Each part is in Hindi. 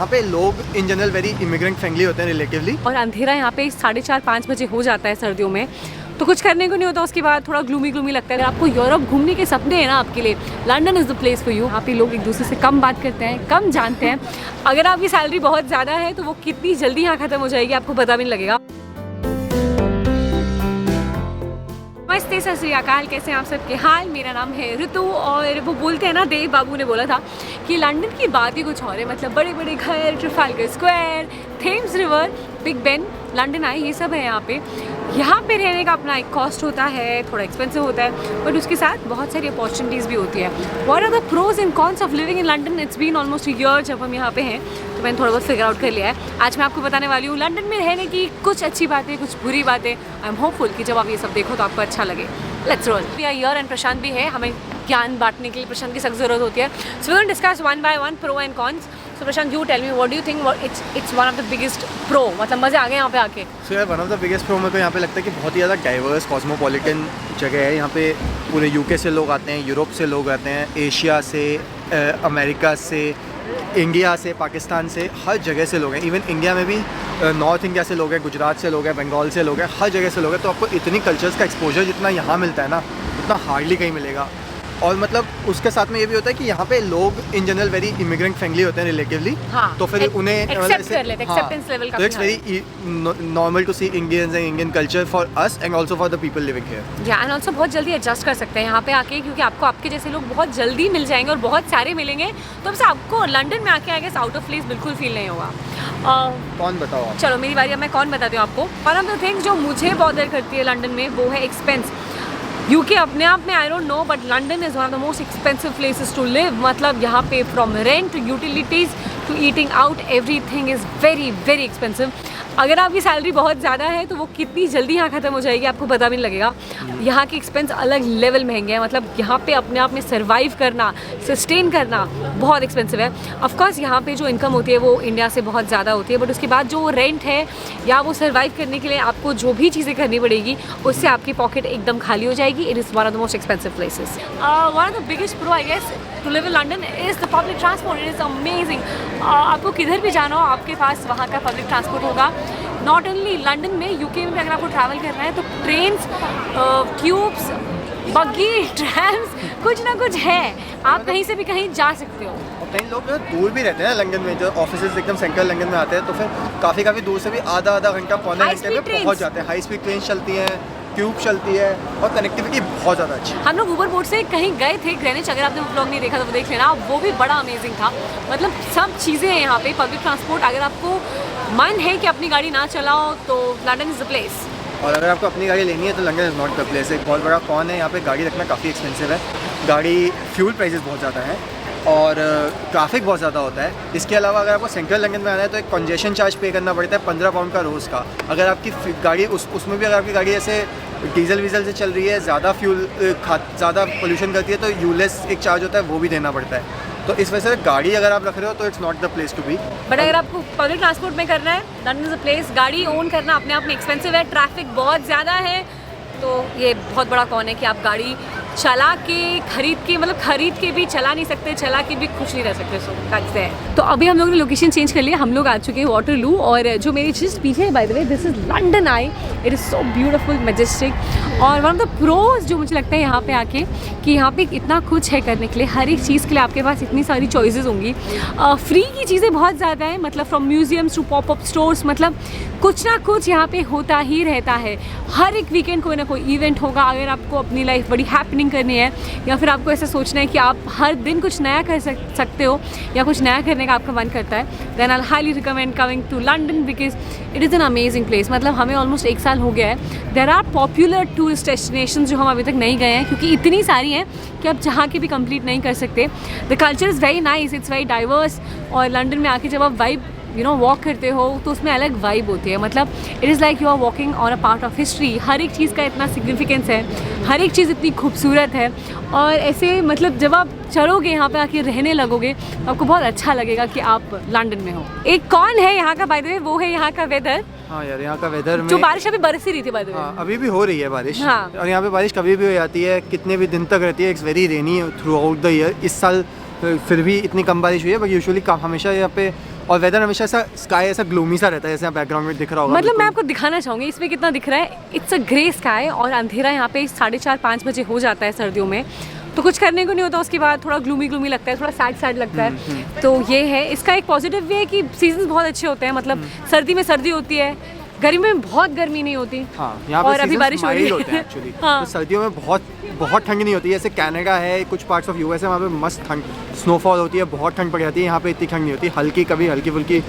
यहाँ पे लोग in general very immigrant friendly होते हैं रिलेटिवली। और अंधेरा यहाँ पे 4:30-5 बजे हो जाता है सर्दियों में, तो कुछ करने को नहीं होता। उसके बाद थोड़ा ग्लूमी ग्लूमी लगता है। अगर आपको यूरोप घूमने के सपने हैं ना आपके लिए, London is the place for you. यहाँ पे लोग एक दूसरे से कम बात करते हैं, कम जानते हैं। अगर आपकी सैलरी बहुत ज़्यादा है तो वो कितनी जल्दी यहाँ ख़त्म हो जाएगी आपको पता भी नहीं लगेगा। नमस्ते, सत श्री अकाल, कैसे हैं आप सबके हाल। मेरा नाम है ऋतु और वो बोलते हैं ना, देव बाबू ने बोला था कि लंदन की बात ही कुछ और है। मतलब बड़े बड़े घर, Trafalgar square, Thames river, big Ben, London eye, ये सब है यहाँ पे। यहाँ पे रहने का अपना एक कॉस्ट होता है, थोड़ा एक्सपेंसिव होता है, बट उसके साथ बहुत सारी अपॉर्चुनिटीज़ भी होती है। What are the pros and cons of living in London? It's been almost a year जब हम यहाँ पे हैं, तो मैंने थोड़ा बहुत फिगर आउट कर लिया है। आज मैं आपको बताने वाली हूँ लंदन में रहने की कुछ अच्छी बातें, कुछ बुरी बातें। आई एम होपफुल कि जब आप ये सब देखो तो आपको अच्छा लगे। Let's roll. ईयर एंड प्रशांत भी है, हमें ज्ञान बांटने के लिए प्रशांत की सख्त ज़रूरत होती है। So we will discuss one by one pro and cons. So Prashant, you tell me, what do you think? It's one of the biggest pro. मतलब मज़े आ गए यहाँ पे आके। सो यार, one of the biggest pro मेरे को यहाँ पे लगता है कि बहुत ही ज़्यादा डाइवर्स कॉस्मोपॉलिटन जगह है। यहाँ पे पूरे यूके से लोग आते हैं, यूरोप से लोग आते हैं, एशिया से, अमेरिका से, इंडिया से, पाकिस्तान से, हर जगह से लोग हैं। इवन इंडिया में भी नॉर्थ इंडिया से लोग हैं, गुजरात से लोग हैं, बंगाल से लोग हैं, हर जगह से लोग हैं। तो आपको इतनी कल्चर्स का एक्सपोजर जितना यहाँ मिलता है ना, उतना हार्डली कहीं मिलेगा। और मतलब उसके साथ में ये भी होता है कि यहाँ पे लोग in general very immigrant friendly होते हैं रिलेटिवली। हाँ, तो फिर उन्हें एक्सेप्ट कर लेते हैं, एक्सेप्टेंस लेवल तो it's very normal to see Indians and Indian culture for us and also for the people living here. Yeah and also बहुत जल्दी एडजस्ट कर सकते हैं यहाँ पे आके, क्योंकि आपको आपके जैसे लोग बहुत जल्दी मिल जाएंगे और बहुत सारे मिलेंगे। तो अब आपको लंदन में आके आगे आउट ऑफ प्लेस बिल्कुल फील नहीं होगा। कौन बताओ आप? चलो मेरी बारी, अब मैं कौन बताती हूँ आपको। वन ऑफ द थिंग्स जो मुझे बॉदर करती है लंदन में, वो है एक्सपेंस। यूके अपने आप में I don't know, but London is one of the most expensive places to live. मतलब यहाँ पे from rent to utilities to eating out, everything is very very expensive. अगर आपकी सैलरी बहुत ज़्यादा है तो वो कितनी जल्दी यहाँ ख़त्म हो जाएगी आपको पता भी नहीं लगेगा। यहाँ के एक्सपेंस अलग लेवल महंगे हैं। मतलब यहाँ पे अपने आप में सर्वाइव करना, सस्टेन करना बहुत एक्सपेंसिव है। ऑफकोर्स यहाँ पे जो इनकम होती है वो इंडिया से बहुत ज़्यादा होती है, बट उसके बाद जो रेंट है या वो सर्वाइव करने के लिए आपको जो भी चीज़ें करनी पड़ेगी, उससे आपकी पॉकेट एकदम खाली हो जाएगी। It is one of the most expensive places. One of the biggest pro I guess to live in London is the public transport. It is amazing. आपको किधर भी जाना हो आपके पास वहाँ का पब्लिक ट्रांसपोर्ट होगा। नॉट ओनली लंदन में, यूके में भी अगर आपको ट्रैवल करना है तो ट्रेन्स, ट्यूब्स, बग्गी, ट्रैम्स, कुछ ना कुछ है। आप कहीं से भी कहीं जा सकते हो। और कई लोग दूर भी रहते हैं लंदन में, जो ऑफिस एकदम सेंट्रल लंदन में आते हैं, तो फिर काफ़ी दूर से भी आधा घंटा, पौने घंटे में पहुँच जाते हैं। हाई स्पीड ट्रेन चलती हैं, ट्यूब चलती है और कनेक्टिविटी बहुत ज़्यादा अच्छी है। हम लोग ऊबर बोट से कहीं गए थे ग्रेनिच, अगर आपने वो ब्लॉग नहीं देखा तो वो देख लेना, वो भी बड़ा अमेजिंग था। मतलब सब चीज़ें हैं यहाँ पे, पब्लिक ट्रांसपोर्ट। अगर आपको मन है कि अपनी गाड़ी ना चलाओ तो लंदन इज़ द प्लेस। और अगर आपको अपनी गाड़ी लेनी है तो London is not the place. एक बहुत बड़ा कॉन है, यहाँ पे गाड़ी रखना काफ़ी एक्सपेंसिव है। गाड़ी फ्यूल प्राइसेस बहुत ज़्यादा हैं और ट्रैफिक बहुत ज़्यादा होता है। इसके अलावा अगर आपको सेंट्रल लंदन में आना है तो एक कंजेशन चार्ज पे करना पड़ता है 15 पाउंड का रोज़ का। अगर आपकी गाड़ी उसमें भी अगर आपकी गाड़ी ऐसे डीजल वीजल से चल रही है, ज़्यादा ज़्यादा पोल्यूशन करती है, तो यूलेस एक चार्ज होता है, वो भी देना पड़ता है। तो इस वजह से गाड़ी अगर आप रख रहे हो तो it's not the place to be. But अगर आपको पब्लिक ट्रांसपोर्ट में करना है, लंदन इज़ द प्लेस। गाड़ी ओन करना अपने आप में एक्सपेंसिव है, ट्रैफिक बहुत ज़्यादा है, तो ये बहुत बड़ा कौन है कि आप गाड़ी चला के खरीद के भी चला नहीं सकते, चला के भी खुश नहीं रह सकते। सो दैट्स है। तो अभी हम लोग ने लोकेशन चेंज कर लिया, हम लोग आ चुके हैं वाटरलू। और जो मेरी चीज़ पीछे है, by the way, this is London I. It is so beautiful, majestic. और वन ऑफ द प्रोज जो मुझे लगता है यहाँ पे आके, कि यहाँ पे इतना कुछ है करने के लिए, हर एक चीज़ के लिए आपके पास इतनी सारी चॉइसेस होंगी। फ्री की चीज़ें बहुत ज़्यादा है, मतलब from museums to pop up stores, मतलब कुछ ना कुछ यहाँ पे होता ही रहता है। हर एक वीकेंड कोई ना कोई इवेंट होगा। अगर आपको अपनी लाइफ बड़ी हैपनिंग करनी है, या फिर आपको ऐसा सोचना है कि आप हर दिन कुछ नया कर सकते हो, या कुछ नया करने का आपका मन करता है, then I highly recommend coming to London because it is an amazing place. मतलब हमें ऑलमोस्ट 1 साल हो गया है। There are popular tourist destination जो हम अभी तक नहीं गए हैं, क्योंकि इतनी सारी हैं कि आप जहाँ के भी कंप्लीट नहीं कर सकते। The culture is very nice, it's very diverse. और लंदन में आके जब आप वाइब वॉक करते हो तो उसमें अलग वाइब होती है। मतलब it is like you are walking on a part of history. हर एक चीज़ का इतना सिग्निफिकेंस है, हर एक चीज़ इतनी खूबसूरत है। और ऐसे मतलब जब आप चलोगे यहाँ पे आके रहने लगोगे तो आपको बहुत अच्छा लगेगा कि आप लंदन में हो। एक कौन है यहाँ का, बाय द वे, वो है यहाँ का वेदर। हाँ यार, यहाँ का वेदर में जो बारिश अभी बरस ही रही थी, बाय द वे। हाँ, अभी भी हो रही है बारिश। हाँ। और यहाँ पे बारिश कभी भी हो जाती है, कितने भी दिन तक रहती है। It's very rainy through out the year. इस साल फिर भी इतनी कम बारिश हुई है, बट यूजुअली हमेशा यहाँ पे और वेदर हमेशा ऐसा स्काई ऐसा ग्लूमी सा रहता है, जैसे बैकग्राउंड में दिख रहा होगा। मतलब मैं आपको दिखाना चाहूँगी इसमें कितना दिख रहा है। इट्स अ ग्रे स्काई और अंधेरा यहाँ पे 4:30-5 बजे हो जाता है सर्दियों में, तो कुछ करने को नहीं होता। उसके बाद थोड़ा ग्लूमी लगता है, थोड़ा सैड लगता है। तो ये है इसका एक पॉजिटिव वे है कि सीजन बहुत अच्छे होते हैं। मतलब सर्दी में सर्दी होती है, गर्मी में बहुत गर्मी नहीं होती। हाँ, यहाँ और अभी बारिश हो रही है होते हैं एक्चुअली। हाँ। तो सर्दियों में बहुत ठंड नहीं होती है। जैसे कनाडा है, कुछ पार्ट्स ऑफ यूएस है, वहाँ पे मस्त ठंड स्नोफॉल होती है, बहुत ठंड पड़ जाती है। यहाँ पे इतनी ठंड नहीं होती, कभी हल्की फुल्की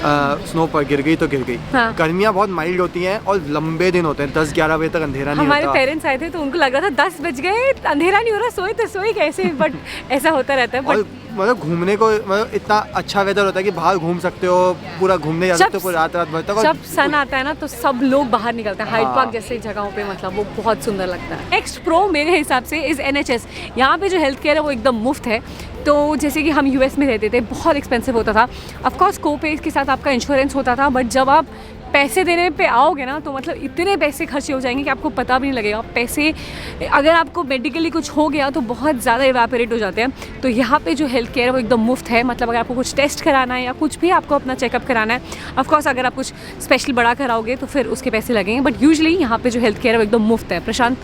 स्नो पर गिर गई तो गिर गई। हाँ। गर्मियाँ बहुत माइल्ड होती हैं और लंबे दिन होते हैं, 10-11 बजे तक अंधेरा नहीं हमारे होता। पेरेंट्स आए थे तो उनको लग रहा था 10 बज गए, अंधेरा नहीं हो रहा, सोए तो सोए कैसे। बट ऐसा होता रहता है। और मतलब घूमने को मतलब इतना अच्छा वेदर होता है कि बाहर घूम सकते हो, पूरा घूमने जा सकते हो पूरी रात भर तक। जब सन आता है ना तो सब लोग बाहर निकलते हैं। हाइड हाँ। पार्क जैसे जगहों पे, मतलब वो बहुत सुंदर लगता है। नेक्स्ट प्रो मेरे हिसाब से इस NHS। यहाँ पे जो हेल्थ केयर है वो एकदम मुफ्त है। तो जैसे कि हम US में रहते थे, बहुत एक्सपेंसिव होता था। ऑफकोर्स कोपे के साथ आपका इंश्योरेंस होता था, बट जब आप पैसे देने पे आओगे ना तो मतलब इतने पैसे खर्चे हो जाएंगे कि आपको पता भी नहीं लगेगा। पैसे अगर आपको मेडिकली कुछ हो गया तो बहुत ज़्यादा इवेपोरेट हो जाते हैं। तो यहाँ पे जो हेल्थ केयर है वो एकदम मुफ्त है। मतलब अगर आपको कुछ टेस्ट कराना है या कुछ भी आपको अपना चेकअप कराना है, ऑफकोर्स अगर आप कुछ स्पेशल बड़ा कराओगे तो फिर उसके पैसे लगेंगे, बट यूजुअली यहाँ पे जो हेल्थ केयर है वो एकदम मुफ्त है। Prashant,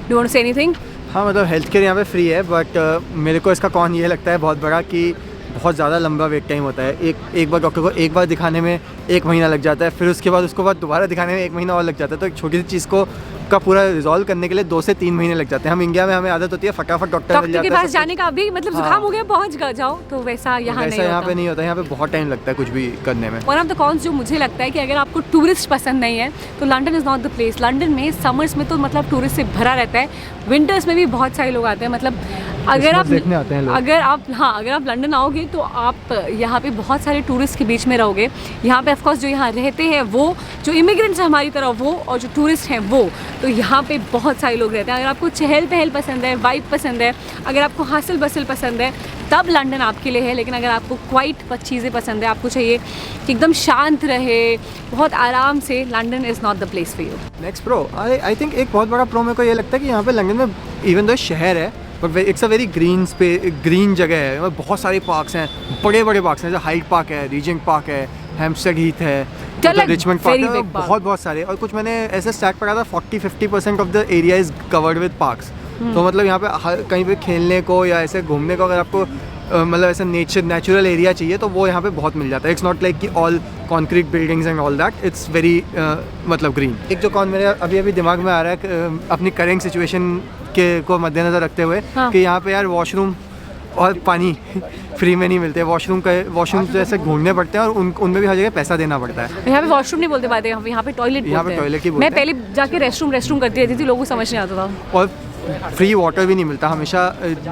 do want to say anything? हाँ, मतलब हेल्थ केयर यहाँ पे फ्री है, बट मेरे को इसका कौन ये लगता है बहुत बड़ा कि बहुत ज़्यादा लंबा वेट टाइम होता है। एक बार डॉक्टर को एक बार दिखाने में 1 महीना लग जाता है, फिर उसके बाद दोबारा दिखाने में 1 महीना और लग जाता है। तो एक छोटी सी चीज़ को का पूरा रिजॉल्व करने के लिए 2 से 3 महीने लग जाते हैं। हम इंडिया में हमें आदत होती है फटाफट डॉक्टर मिल जाता है, के पास जाने का। अभी मतलब जुकाम हो गया पहुँच जाओ, तो वैसा यहाँ नहीं होता। यहाँ पे नहीं होता। यहाँ पे बहुत टाइम लगता है कुछ भी करने में। वन ऑफ द कॉन्स जो मुझे लगता है कि अगर आपको टूरिस्ट पसंद नहीं है तो London is not the place. London में समर्स में तो मतलब टूरिस्ट से भरा रहता है, विंटर्स में भी बहुत सारे लोग आते हैं। मतलब अगर आप देखने आते हैं लोग। अगर आप लंदन आओगे तो आप यहाँ पे बहुत सारे टूरिस्ट के बीच में रहोगे। यहाँ पे ऑफकोर्स जो यहाँ रहते हैं वो, जो इमिग्रेंट्स हैं हमारी तरह वो, और जो टूरिस्ट हैं वो, तो यहाँ पे बहुत सारे लोग रहते हैं। अगर आपको चहल पहल पसंद है, वाइब पसंद है, अगर आपको हासिल बसिल पसंद है, तब लंदन आपके लिए है। लेकिन अगर आपको क्वाइट चीज़ें पसंद है, आपको चाहिए कि एकदम शांत रहे, बहुत आराम से, London is not the place for you. Next pro, I think एक बहुत बड़ा प्रो मेरे को ये लगता है कि यहाँ पे लंदन में इवन दो शहर है but it's a very green जगह है। बहुत सारे पार्क्स हैं, बड़े पार्क्स हैं, जैसे हाइड पार्क है, रीजेंट पार्क है, हैम्पस्टेड हीथ है, रिचमंड पार्क है, बहुत सारे। और कुछ मैंने ऐसे स्टैट पढ़ा था 40-50% of the area is covered with parks. तो मतलब यहाँ पे कहीं पे खेलने को या ऐसे घूमने को अगर आपको मतलब ऐसा नेचुरल एरिया चाहिए तो वो यहाँ पे बहुत मिल जाता है। इट्स नॉट लाइक कि all concrete buildings and all that, it's very मतलब ग्रीन। एक जो मेरे अभी दिमाग में आ रहा है अपनी करेंट सिचुएशन के को मद्देनजर रखते हुए, हाँ। कि यहाँ पे यार वॉशरूम और पानी फ्री में नहीं मिलते। वॉशरूम जैसे घूमने पड़ते हैं और उनमें भी हर जगह पैसा देना पड़ता है। यहाँ पे वॉशरूम नहीं बोलते बात है, यहाँ पे टॉयलेट बोलते हैं। टॉयलेट ही बोलते हैं। मैं पहले जाके रेस्टरूम करती रहती थी, लोगों को समझ नहीं आता था। और फ्री वाटर भी नहीं मिलता हमेशा।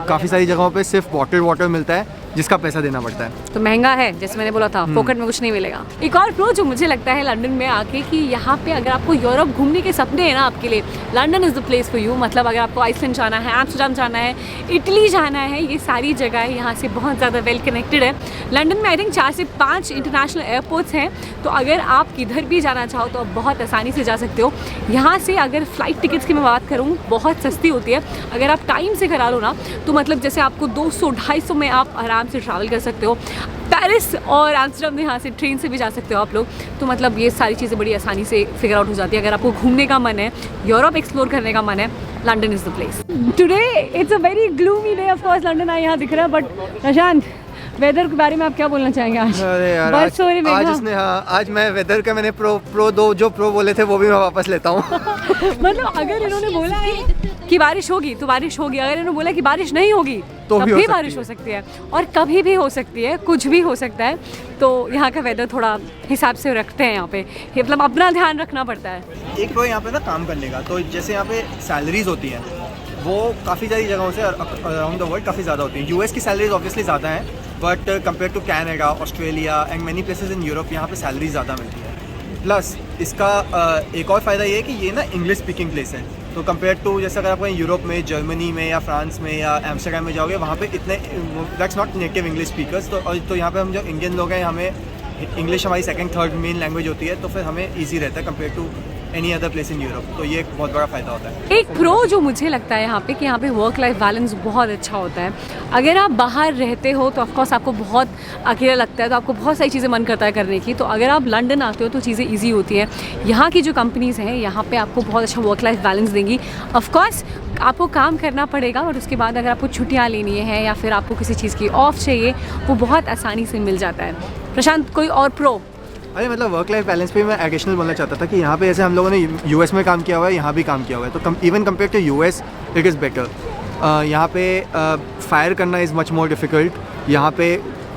काफ़ी सारी जगहों पे सिर्फ बॉटल वाटर मिलता है जिसका पैसा देना पड़ता है। तो महंगा है, जैसे मैंने बोला था, फोकट में कुछ नहीं मिलेगा। एक और प्रो जो मुझे लगता है लंदन में आके कि यहाँ पे अगर आपको यूरोप घूमने के सपने हैं ना आपके लिए, London is the place for you. मतलब अगर आपको आइसलैंड जाना है, एम्स्टर्डम जाना है, इटली जाना है, ये सारी जगह यहाँ से बहुत ज़्यादा वेल कनेक्टेड है। लंदन में आई थिंक 4 से 5 इंटरनेशनल एयरपोर्ट्स हैं। तो अगर आप किधर भी जाना चाहो तो आप बहुत आसानी से जा सकते हो। यहाँ से अगर फ़्लाइट टिकट्स की मैं बात करूँ, बहुत सस्ती होती है। अगर आप टाइम से करा लो ना तो मतलब जैसे आपको 200-250 में आप आराम से ट्रैवल कर सकते हो। पेरिस और एम्स्टर्डम में यहाँ से ट्रेन से भी जा सकते हो आप लोग। तो मतलब ये सारी चीज़ें बड़ी आसानी से फिगर आउट हो जाती है। अगर आपको घूमने का मन है, यूरोप एक्सप्लोर करने का मन है, London is the place. Today it's a very gloomy day. Of course London यहाँ दिख रहा है, बट प्रशांत, वेदर के बारे में आप क्या बोलना चाहेंगे आज? अरे यार, आज मैं वेदर का मैंने जो प्रो बोले थे वो भी मैं वापस लेता हूँ। मतलब अगर इन्होंने बोला है कि बारिश होगी तो बारिश होगी, अगर इन्होंने बोला कि बारिश नहीं होगी तो भी बारिश हो सकती है, और कभी भी हो सकती है, कुछ भी हो सकता है। तो यहाँ का वेदर थोड़ा हिसाब से रखते हैं यहाँ पे, मतलब अपना ध्यान रखना पड़ता है। एक प्रो यहाँ पे ना काम करने का, तो जैसे यहाँ पे सैलरीज होती हैं वो काफ़ी सारी जगहों से अराउंड द वर्ल्ड काफ़ी ज़्यादा होती हैं। यूएस की सैलरीज ऑब्वियसली ज़्यादा हैं, but compare to Canada, Australia and many places in Europe यहाँ पे सैलरी ज़्यादा मिलती है। प्लस इसका एक और फ़ायदा ये है कि ये ना इंग्लिश स्पीकिंग प्लेस है। तो कंपेयर टू जैसे अगर आप यूरोप में, जर्मनी में या फ्रांस में या एम्स्टर्डम में जाओगे, वहाँ पे इतने that's not native English speakers. तो यहाँ पे हम जो इंडियन लोग हैं, हमें इंग्लिश हमारी सेकंड थर्ड मेन लैंग्वेज होती है, तो फिर हमें ईजी रहता है compare to any other place in Europe, तो ये एक बहुत बड़ा फ़ायदा होता है। एक प्रो जो मुझे लगता है यहाँ पे कि यहाँ पे वर्क लाइफ बैलेंस बहुत अच्छा होता है। अगर आप बाहर रहते हो तो ऑफकोर्स आपको बहुत अकेला लगता है, तो आपको बहुत सारी चीज़ें मन करता है करने की। तो अगर आप लंदन आते हो तो चीज़ें ईजी होती हैं। यहाँ की जो कंपनीज़ हैं यहाँ पे आपको बहुत अच्छा वर्क लाइफ बैलेंस देंगी। ऑफकोर्स आपको काम करना पड़ेगा, और उसके बाद अगर आपको छुट्टियाँ लेनी है या फिर आपको किसी चीज़ की ऑफ चाहिए, वो बहुत आसानी से मिल जाता है। प्रशांत, कोई और प्रो? अरे मतलब वर्क लाइफ बैलेंस पे मैं एडिशनल बोलना चाहता था कि यहाँ पे जैसे हम लोगों ने यूएस में काम किया हुआ है, यहाँ भी काम किया हुआ है, तो even compare to US it is better. यहाँ पे फायर करना इज़ मच मोर डिफ़िकल्ट। यहाँ पे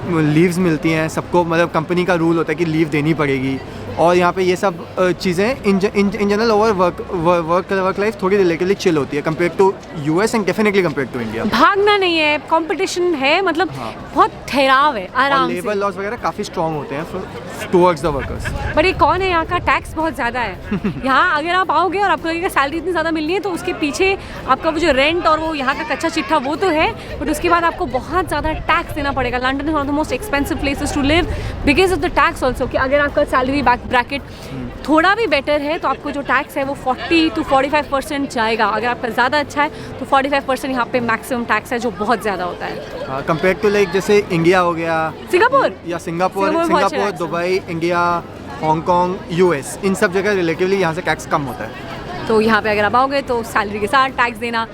लीव्स मिलती हैं सबको, मतलब कंपनी का रूल होता है कि लीव देनी पड़ेगी, और यहाँ पे ये सब चीज़ें in general over work life थोड़ी रिलेटिवली चिल होती है compare to US and definitely compare to India. भागना नहीं है, कंपटीशन है, मतलब हाँ। बहुत ठहराव है, आराम से। लेबर लॉज वगैरह काफ़ी स्ट्रॉन्ग होते हैं टुवर्ड्स द वर्कर्स। बट ये कौन है, यहाँ का टैक्स बहुत ज़्यादा है। यहाँ अगर आप आओगे और आपको लगेगा सैलरी इतनी ज़्यादा मिलनी है, तो उसके पीछे आपका वो जो रेंट और वो यहाँ का कच्चा चिट्ठा वो तो है, बट उसके बाद आपको बहुत ज़्यादा टैक्स देना पड़ेगा। London is one of the most expensive places to live because of the tax also, कि अगर आपका सैलरी ब्रैकेट थोड़ा भी बेटर है तो आपको जो टैक्स है वो 40 to 45% जाएगा। अगर आपका ज़्यादा अच्छा है तो 45% यहाँ पे मैक्सिमम टैक्स है, जो बहुत ज़्यादा होता है कंपेयर टू लाइक जैसे इंडिया हो गया, सिंगापुर या सिंगापुर, बहुत अच्छा है। दुबई, इंडिया, हांगकांग, यूएस, इन सब जगह रिलेटिवली यहाँ से टैक्स कम होता है। तो यहाँ पे अगर आप आओगे तो सैलरी के साथ टैक्स देना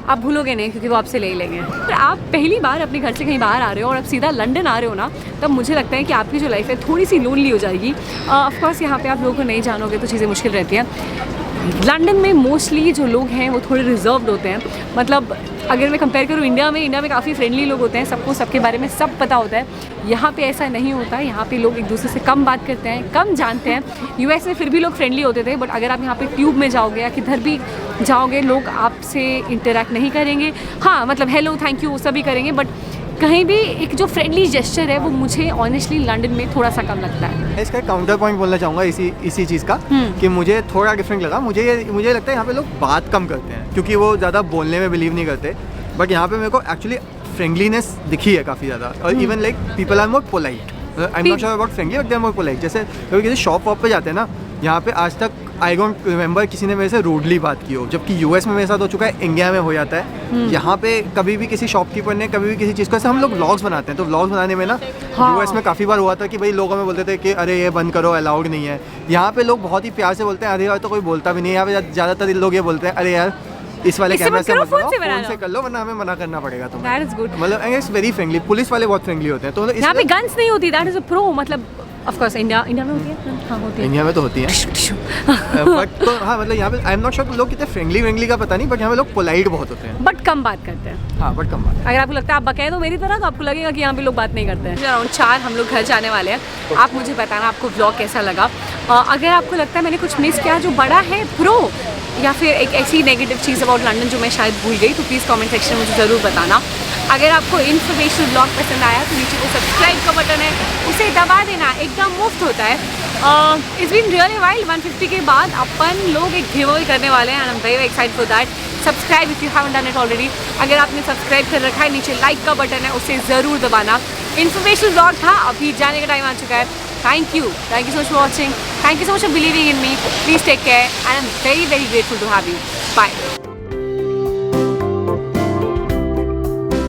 आप भूलोगे नहीं, क्योंकि वो आपसे ले ही लेंगे। अगर आप पहली बार अपने घर से कहीं बाहर आ रहे हो और आप सीधा लंदन आ रहे हो ना, तब मुझे लगता है कि आपकी जो लाइफ है थोड़ी सी लोनली हो जाएगी। ऑफकोर्स यहाँ पे आप लोगों को नहीं जानोगे तो चीज़ें मुश्किल रहती हैं। लंदन में मोस्टली जो लोग हैं वो थोड़े रिजर्व्ड होते हैं। मतलब अगर मैं कंपेयर करूँ इंडिया में काफ़ी फ्रेंडली लोग होते हैं, सबको सबके बारे में सब पता होता है। यहाँ पे ऐसा नहीं होता है। यहाँ पे लोग एक दूसरे से कम बात करते हैं, कम जानते हैं। यूएस में फिर भी लोग फ्रेंडली होते थे, बट अगर आप यहाँ पे ट्यूब में जाओगे या किधर भी जाओगे, लोग आपसे इंटरेक्ट नहीं करेंगे। हाँ, मतलब हेलो, थैंक यू, वो सभी करेंगे, बट कहीं भी एक जो फ्रेंडली जेस्चर है वो मुझे ऑनेस्टली लंदन में थोड़ा सा कम लगता है। इसका काउंटर पॉइंट बोलना चाहूँगा इसी चीज़ का, कि मुझे थोड़ा डिफरेंट लगा। मुझे लगता है यहाँ पे लोग बात कम करते हैं क्योंकि वो ज़्यादा बोलने में बिलीव नहीं करते, बट यहाँ पे मेरे को एक्चुअली फ्रेंडलीनेस दिखी है काफ़ी ज़्यादा। और even like people are more polite. I am not sure about friendly, but they are more polite. जैसे कभी किसी शॉप वॉप पे जाते हैं ना, यहाँ पे आज तक आई डोंट रिमेंबर किसी ने मेरे से रूडली बात की हो, जबकि यूएस में मेरे साथ हो चुका है, इंडिया में हो जाता है। यहाँ पे कभी भी किसी शॉपकीपर ने कभी भी किसी चीज़ को, ऐसे हम लोग व्लॉग्स बनाते हैं, तो व्लॉग्स बनाने में ना यूएस में काफ़ी बार हुआ था कि भाई लोग हमें बोलते थे कि अरे ये बंद करो, अलाउड नहीं है। यहाँ पे लोग बहुत ही प्यार से बोलते हैं, अरे यार तो कोई बोलता भी नहीं है। यहाँ पे ज़्यादातर लोग ये बोलते हैं, अरे यार इस वाले कैमरे से मत बनाओ, फोन से कर लो, वरना हमें मना करना पड़ेगा तुम्हें। That is good. मतलब इट्स वेरी फ्रेंडली। पुलिस वाले बहुत फ्रेंडली होते हैं, तो यहाँ पे गन्स नहीं होती, दैट इज अ प्रो। मतलब ऑफ कोर्स इंडिया में होती है, हाँ होती है, इंडिया में तो होती है। बट तो हाँ, मतलब यहाँ पे आई एम नॉट श्योर लोग कितने फ्रेंडली का पता नहीं, बट यहाँ पे लोग पोलाइट बहुत होते हैं, बट कम बात करते हैं। हाँ, बट कम बात। अगर आपको लगता है आप बकैद हो मेरी तरह, तो आपको लगेगा कि यहाँ पे लोग बात नहीं करते हैं। अराउंड 4 हम लोग घर जाने वाले हैं। आप मुझे बताना आपको व्लॉग कैसा लगा। अगर आपको लगता है मैंने कुछ मिस किया जो बड़ा है प्रो, या फिर एक ऐसी नेगेटिव चीज़ अबाउट लंदन जो मैं शायद भूल गई, तो प्लीज़ कमेंट सेक्शन में मुझे ज़रूर बताना। अगर आपको इन्फॉर्मेशनल ब्लॉग पसंद आया तो नीचे वो सब्सक्राइब का बटन है, उसे दबा देना, एकदम मुफ्त होता है। It's been really wild. 150 के बाद अपन लोग एक गिव अवे करने वाले हैं, आई am very excited for that. Subscribe if you haven't done it already. अगर आपने सब्सक्राइब कर रखा है, नीचे लाइक का बटन है, उसे ज़रूर दबाना। इन्फॉर्मेशनल ब्लॉग था, अभी जाने का टाइम आ चुका है। Thank you so much for watching, thank you so much for believing in me. Please take care, I am very very grateful to have you. Bye.